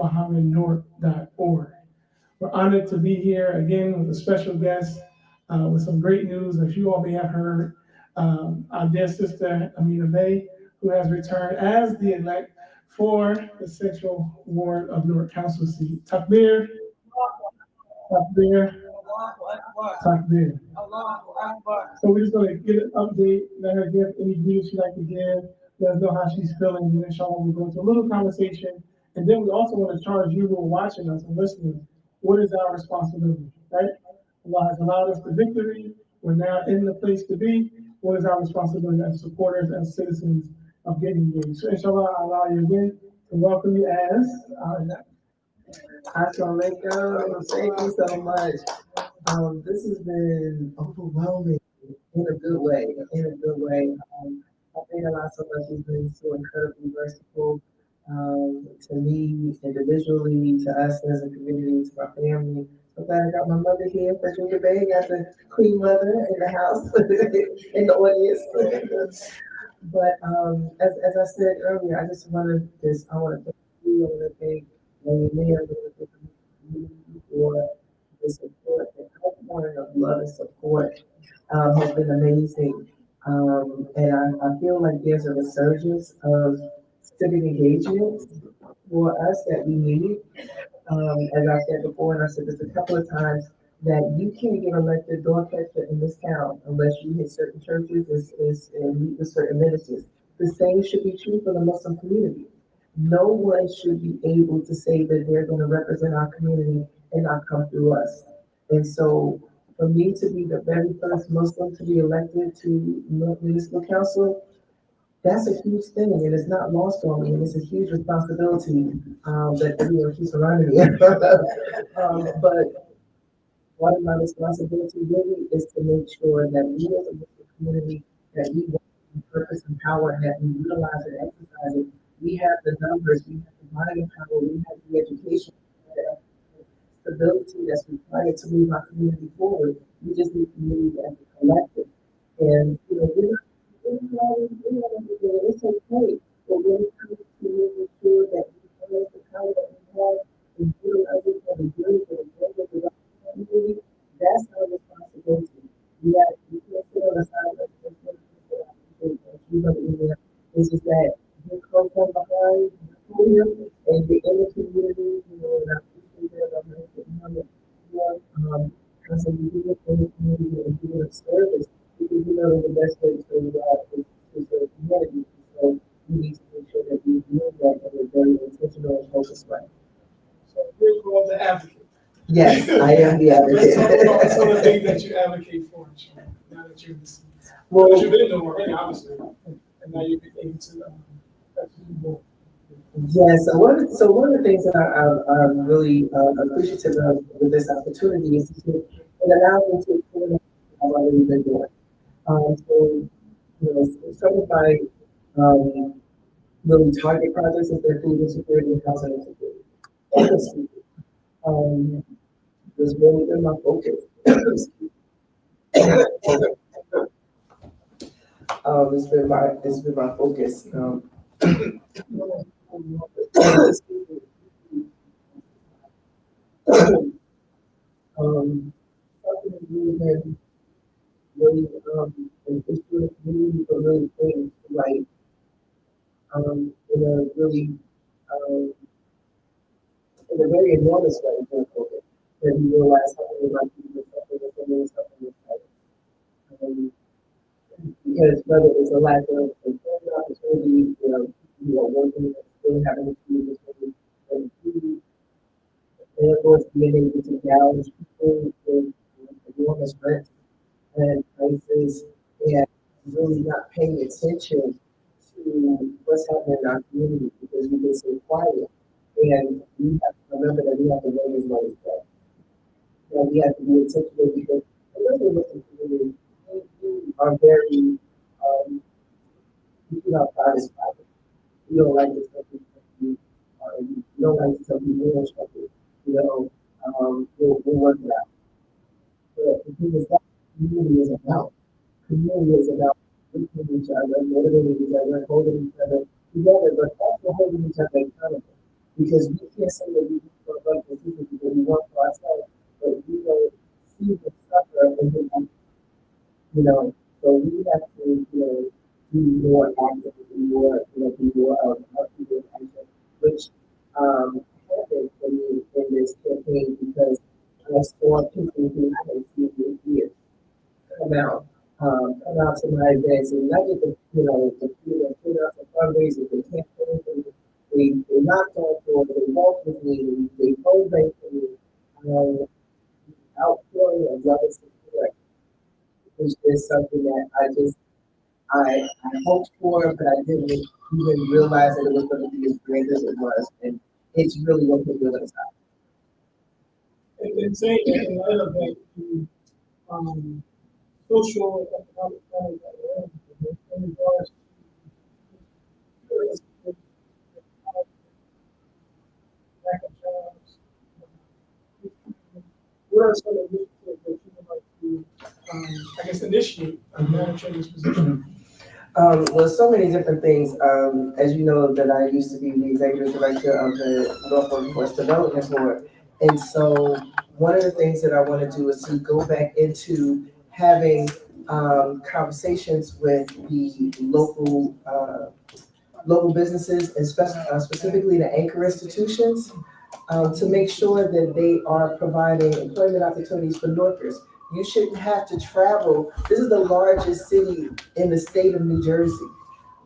www.muhammadnoor.org. We're honored to be here again with a special guest with some great news. As you all may have heard, our dear sister Amina Bay, who has returned as the elect for the Central Ward of Newark Council seat. Takbir, Takbir, Takbir. So we're just going to get an update, let her give any views she'd like to give, let us know how she's feeling, and then inshallah we'll go into a little conversation. And then we also want to charge you who are watching us and listening, what is our responsibility, right? Allah has allowed us the victory. We're now in the place to be. What is our responsibility as supporters, as citizens of getting engaged? So inshallah, I'll allow you again to welcome you as Assalamu alaikum. Thank you so much. This has been overwhelming in a good way. I think Allah so much has been so incredibly merciful to me individually, to us as a community, to my family. So glad I got my mother here for Junior Bay. Got the queen mother in the house, in the audience. But as I said earlier, I want to thank you. I want to thank Mayor. I want to thank you for the support, the outpouring of love and support has been amazing. And I feel like there's a resurgence of civic engagement for us that we need. As I said before, and I've said this a couple of times, that you can't get elected door catcher in this town unless you hit certain churches and meet with certain ministers. The same should be true for the Muslim community. No one should be able to say that they're going to represent our community and not come through us. And so for me to be the very first Muslim to be elected to municipal council, that's a huge thing, and it's not lost on me, and it's a huge responsibility that everyone keeps reminding me. But one of my responsibilities really is to make sure that we as a Muslim community, that we want purpose and power, and that we utilize and exercise it. We have the numbers, we have the buying power, we have the education, the stability that's required to move our community forward. We just need to move as a collective. And it's okay, but when it comes to making sure that we have the power that we have and utilize it for the good for the benefit of the community, that's our responsibility. We can't sit on the side of the it's just that you come from behind and the in the community, and I appreciate that I'm Muhammad constantly doing in the community and doing a service because the best way to serve God is to serve humanity. So we need to make sure that we do that in a very intentional and focused way. So you're called the advocate. Yes, I am the advocate. Let's talk about some of the things that you advocate for, now that you're in the seat. Well, you've been there already, obviously, and now you're able to Yes, so one of the things that I'm really appreciative of with this opportunity is to it allows me to explain what I've already been doing. So, some of my really target projects is their food insecurity and housing insecurity. This really been my focus. It's been my focus. Something that we've been really an issue in the community, but really things like in a really in a very enormous way during COVID, that we realized something about people something like because whether it's a lack of employment opportunities, people who are working and still having to and food, and of course being able to gouge people with enormous rent and prices and really not paying attention to what's happening in our community because we've been so quiet. And we have to remember that we have to raise money back. And we have to be intentional because the living with the community, we are very we do not private private. We don't like to tell people we don't like to tell people we're in trouble. We'll work it out. But the thing is that community is about. Community is about lifting each other, motivating each other, holding each other together, but also holding each other accountable. because we can't say that we work for other people because we work for ourselves, but we don't see the suffer and then, so we have to, be more active, be more, be more of people's action, which happened for me in this campaign because I saw people who I hadn't seen in years come out, come out to my events and not get put out the fundraisers, the campaigns, and they knocked on doors, they walked with me, they phone banked for me, outpouring of love and support is just something that I hoped for, but I didn't even realize that it was going to be as great as it was, and it's really what we're doing inside. And saying that in light of that, the um, social and economic planning that we're in regards to lack of jobs, what are some of the initiatives that you would like to, I guess, initiate on managing this position? Well, so many different things. As you know, that I used to be the executive director of the North Workforce Development Board. And so one of the things that I want to do is to go back into having conversations with the local businesses and specifically the anchor institutions to make sure that they are providing employment opportunities for Northers. You shouldn't have to travel. This is the largest city in the state of New Jersey,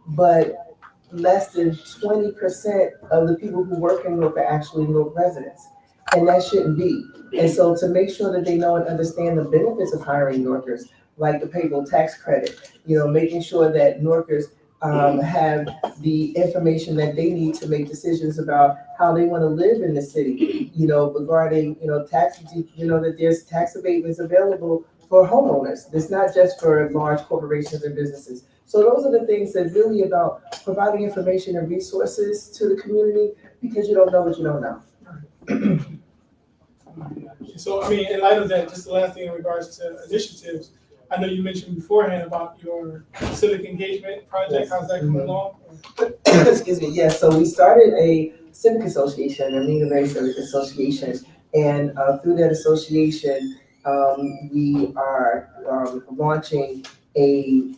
but less than 20% of the people who work in North are actually North residents. And that shouldn't be. And so to make sure that they know and understand the benefits of hiring Northers, like the payroll tax credit, making sure that Northers have the information that they need to make decisions about how they want to live in the city, regarding, tax, that there's tax abatements available for homeowners. It's not just for large corporations and businesses. So those are the things that really about providing information and resources to the community because you don't know what you don't know. So, I mean, in light of that, just the last thing in regards to initiatives, I know you mentioned beforehand about your civic engagement project. How's that coming along? Excuse me. Yes. So we started a civic association, a Mina Bay Civic Association, and through that association, we are launching a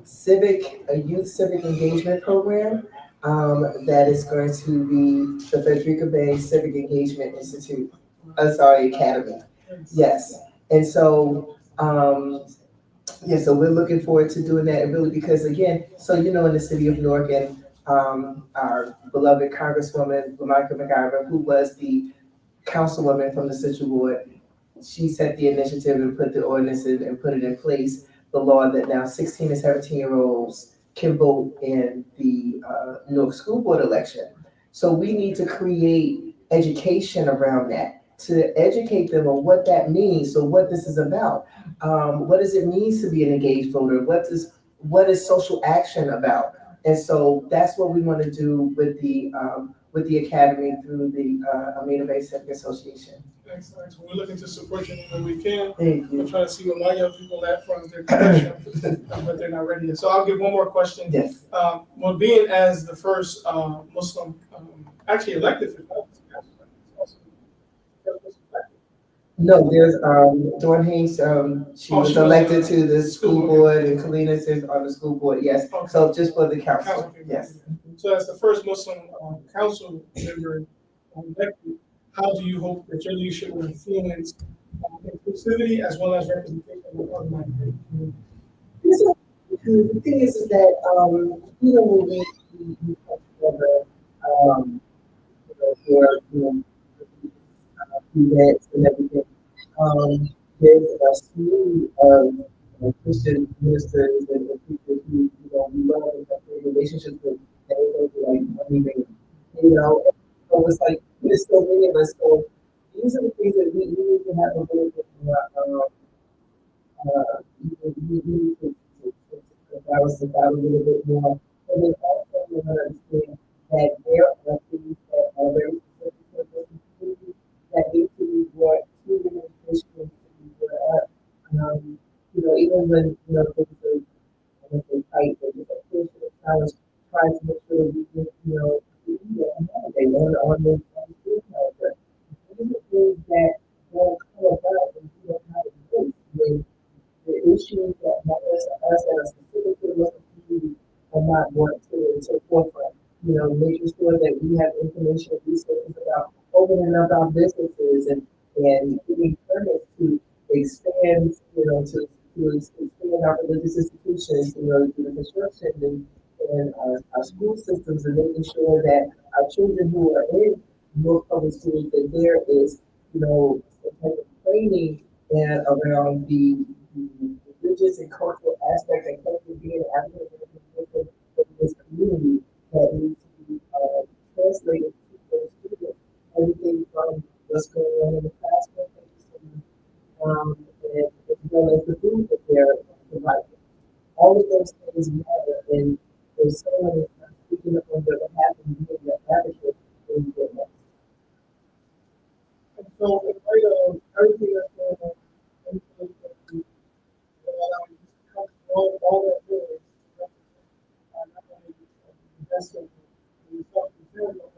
youth civic engagement program that is going to be the Frederica Bay Civic Engagement Institute. Academy. Yes. And so, so we're looking forward to doing that, and really because again, so in the city of Newark, and our beloved Congresswoman Lamika McIver, who was the councilwoman from the Central Ward, she set the initiative and put the ordinance in and put it in place, the law that now 16 and 17-year-olds can vote in the Newark School Board election. So we need to create education around that, to educate them on what that means, so what this is about. What does it mean to be an engaged voter? What is social action about? And so that's what we want to do with the academy through the Amina Bay Civic Association. Excellent. We're looking to support you when we can. Thank you. We're trying to see what my young people at from their connection, but they're not ready yet. So I'll give one more question. Yes. Well, being as the first Muslim actually elected for No, there's Dawn Hayes. She was elected to the school board, and Kalina is on the school board. Yes. Okay. So just for the council. Yes. So as the first Muslim council member elected, how do you hope that your leadership will influence inclusivity as well as representation of other minority communities? The thing is that when we come together for events and everything, there's a slew of Christian ministers and people who we love and have great relationships with, and they go to like one event, so it's like there's so many of us. So these are the things that we need to have a little bit more. We need to balance this out a little bit more, and then also we want to understand that there are things that are very specific to the community that need to be brought to the administration and to be brought up. Even when things are, I don't say tight, but just a push and a challenge, trying to make sure that we get they on not brought to forefront. Making sure that we have information and resources about opening up our businesses and giving permits to expand, to expand our religious institutions, through the construction and our school systems, and making sure that our children who are in North Public Schools, that there is, some type of training and around the religious and cultural aspect and culture being African American in this community that needs to be translated to those students. Everything from what's going on in the classroom, and as well as the food that they're providing. All of those things matter, and there's someone speaking up on their behalf and being their advocate in their life. And so, in light of everything that's going on, everything that we all that is, not only the best of the self-fulfillment,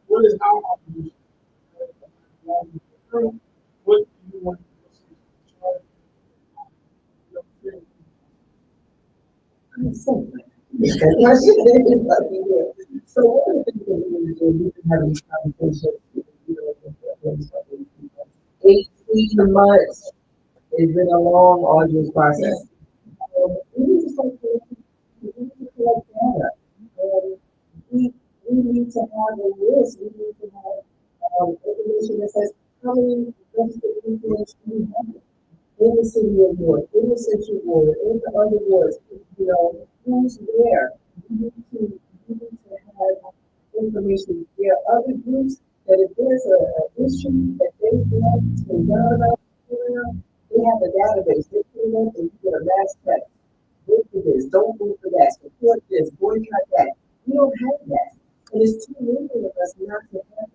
what is our obligation? What do you want to charge? So, so one of the things that we do, we've been having these conversations, with 18 months. It's been a long, arduous process. We need to start we need to collect data. We need to have a list. We need to have information that says how many registered influence we have in the city of York, in the central ward, in the other wards, who's there. We need to have information. There are other groups that if there's an issue that they want to learn about, they have a database. They put it up and you get a mass text. Vote for this, don't vote for that, support this, boycott that. We don't have that. And it's too many of us not to have it.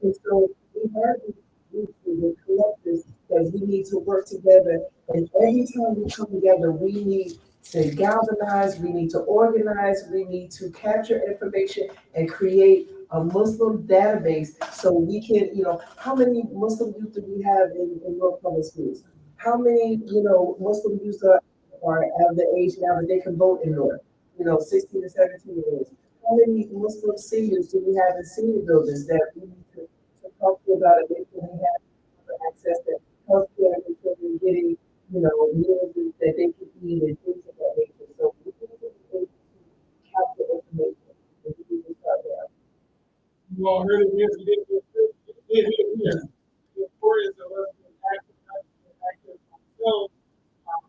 And so we have these groups and collectives that we need to work together. And every time we come together, we need to galvanize, we need to organize, we need to capture information and create a Muslim database so we can, how many Muslim youth do we have in North Public Schools? How many, Muslim youth are of the age now that they can vote in North? 16 to 17 years old. How many Muslim seniors do we have in senior buildings that we need to talk to about it? They can have access to health care and children getting, meals that they can eat and things of that nature. So we need to be able to capture information and we need to start there. You all heard it here. We did here. The importance of us being active ourselves,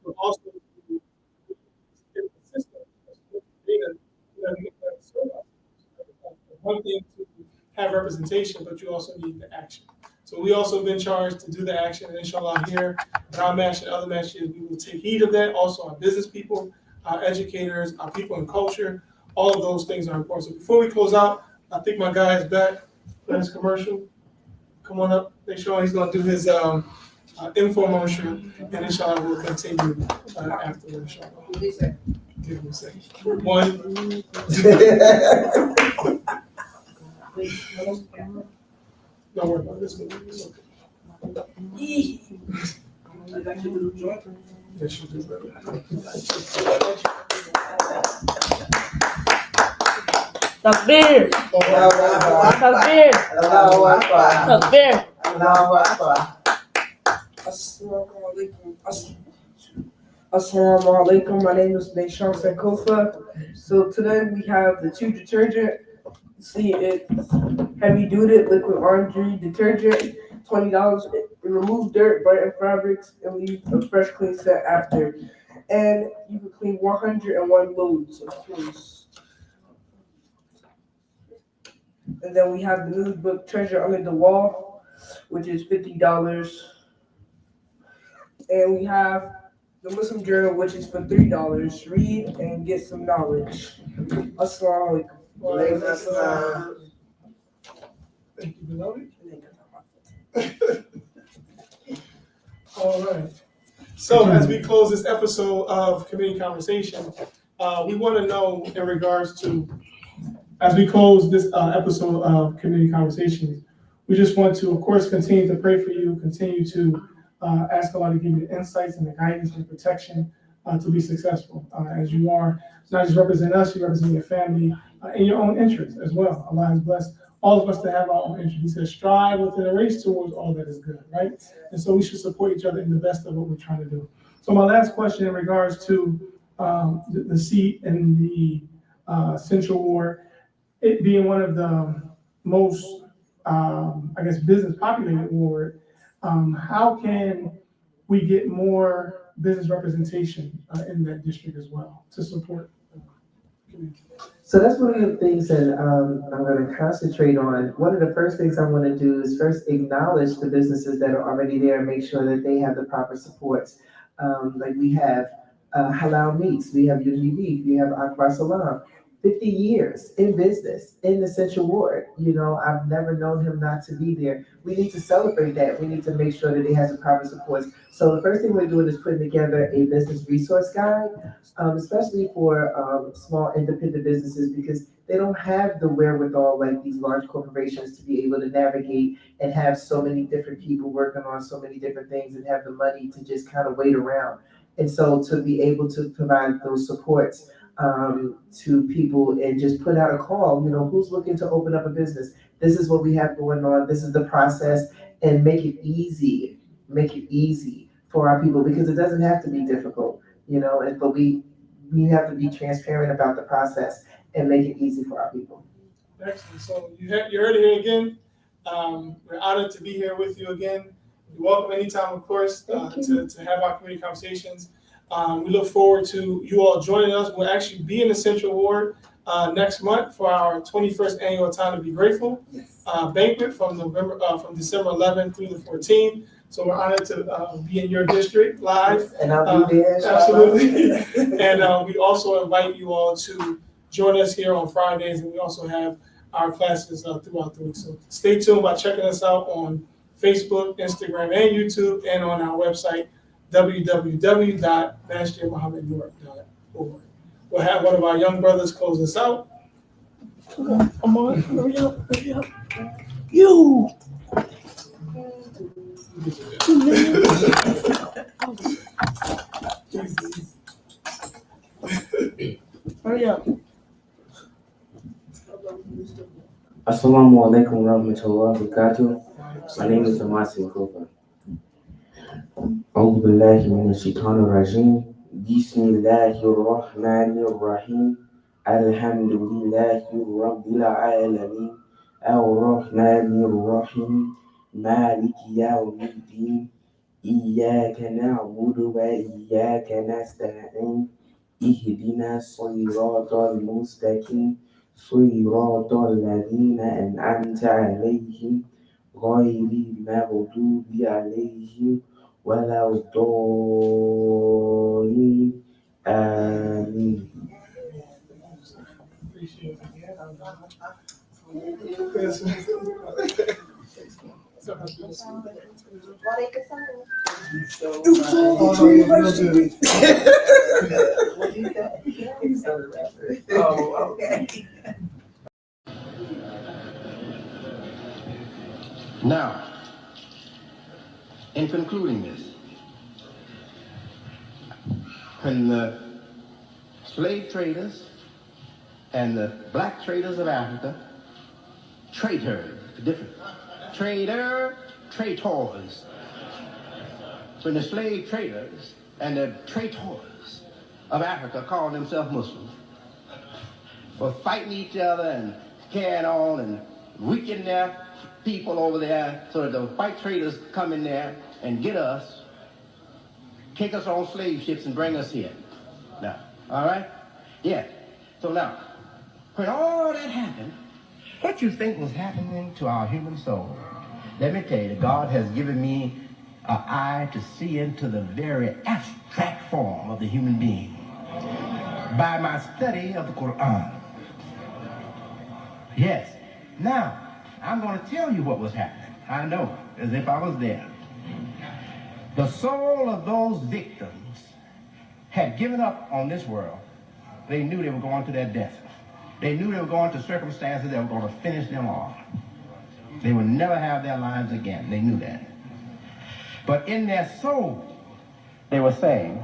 but also to get the system, data, serve us. One thing to have representation, but you also need the action. So we also been charged to do the action, and inshallah here at our match and other matches, we will take heed of that. Also our business people, our educators, our people in culture, all of those things are important. So before we close out, I think my guy is back for his commercial. Come on up, make sure he's gonna do his infomercial, and inshallah we'll continue afterwards, inshallah. Give him a second. One. Don't worry about this. It's okay. Yes, you do better. Takbir! Takbir! Takbir! Assalamu alaikum. My name is Naishon Sankofa. So today we have the two detergent. See, it's heavy duty liquid laundry detergent, $20. It removes dirt, brighten fabrics, and leave a fresh, clean set after. And you can clean 101 loads of clothes. And then we have the news book Treasure Under the Wall, which is $50. And we have the Muslim Journal, which is for $3. Read and get some knowledge. Assalamu alaikum. Thank you, beloved. All right. So as we close this episode of Community Conversation, we want to know in regards to, as we close this episode of Community Conversations, we just want to, of course, continue to pray for you, continue to ask Allah to give you the insights and the guidance and protection to be successful, as you are not just represent us, you represent your family and your own interests as well. Allah has blessed all of us to have our own interests. He says, strive within a race towards all that is good, right? And so we should support each other in the best of what we're trying to do. So my last question in regards to the seat in the Central Ward, it being one of the most, I guess, business populated ward, how can we get more business representation in that district as well to support the community? So that's one of the things that I'm going to concentrate on. One of the first things I want to do is first acknowledge the businesses that are already there and make sure that they have the proper supports. Like we have Halal Meats, we have Unity Beef, we have Akbar Salam. 50 years in business in the Central Ward. You know, I've never known him not to be there. We need to celebrate that. We need to make sure that he has the proper supports. So the first thing we're doing is putting together a business resource guide, especially for small independent businesses, because they don't have the wherewithal like these large corporations to be able to navigate and have so many different people working on so many different things and have the money to just kind of wait around. And so to be able to provide those supports to people and just put out a call, you know, who's looking to open up a business? This is what we have going on. This is the process, and make it easy for our people, because it doesn't have to be difficult, you know, but we have to be transparent about the process and make it easy for our people. Excellent. So you heard it here again. We're honored to be here with you again. You're welcome anytime, of course, to have our community conversations. We look forward to you all joining us. We'll actually be in the Central Ward next month for our 21st annual Time to Be Grateful banquet from December 11th through the 14th. So we're honored to be in your district live. And I'll be there. Absolutely. And we also invite you all to join us here on Fridays, and we also have our classes throughout the week. So stay tuned by checking us out on Facebook, Instagram, and YouTube, and on our website, www.masjidmuhammadnur.org. We'll have one of our young brothers close us out. Come on, hurry up. You! Hurry up. Assalamu alaikum warahmatullahi wabarakatuh. My name is Amasi Kofa. أعوذ بالله من الشيطان الرجيم. بسم الله الرحمن الرحيم. الحمد لله رب العالمين. الرحمن الرحيم. مالك يوم الدين. إياك نعبد وإياك نستعين. اهدنا الصراط المستقيم. صراط الذين أنعمت عليهم غير المغضوب عليهم ولا الضالين. آمين. Oh, okay. Now, in concluding this, when the slave traders and the black traders of Africa, traitors, different, traitors, when the slave traders and the traitors of Africa called themselves Muslims, were fighting each other and carrying on and weakening their people over there so that the white traders come in there and get us, take us on slave ships and bring us here. Now, all right? Yeah. So now, when all that happened, what you think was happening to our human soul? Let me tell you, God has given me an eye to see into the very abstract form of the human being by my study of the Quran. Yes. Now, I'm going to tell you what was happening. I know, as if I was there. The soul of those victims had given up on this world. They knew they were going to their death. They knew they were going to circumstances that were going to finish them off. They would never have their lives again. They knew that. But in their soul, they were saying,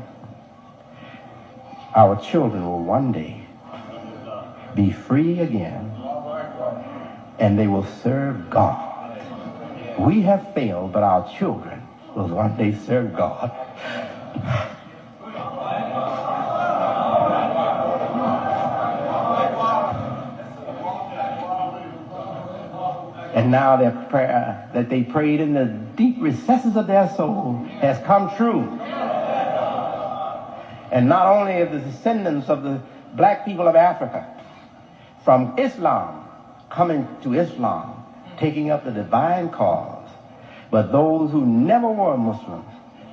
our children will one day be free again, and they will serve God. We have failed, but our children will one day serve God. And now their prayer that they prayed in the deep recesses of their soul has come true. And not only of the descendants of the black people of Africa, from Islam, coming to Islam, taking up the divine cause, but those who never were Muslims,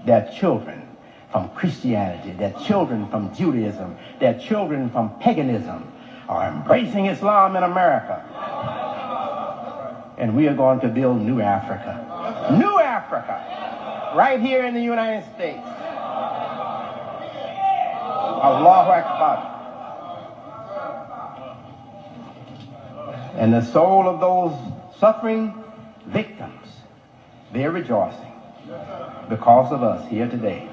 their children from Christianity, their children from Judaism, their children from paganism, are embracing Islam in America. And we are going to build New Africa. New Africa, right here in the United States. Allahu Akbar. And the soul of those suffering victims, they're rejoicing because of us here today.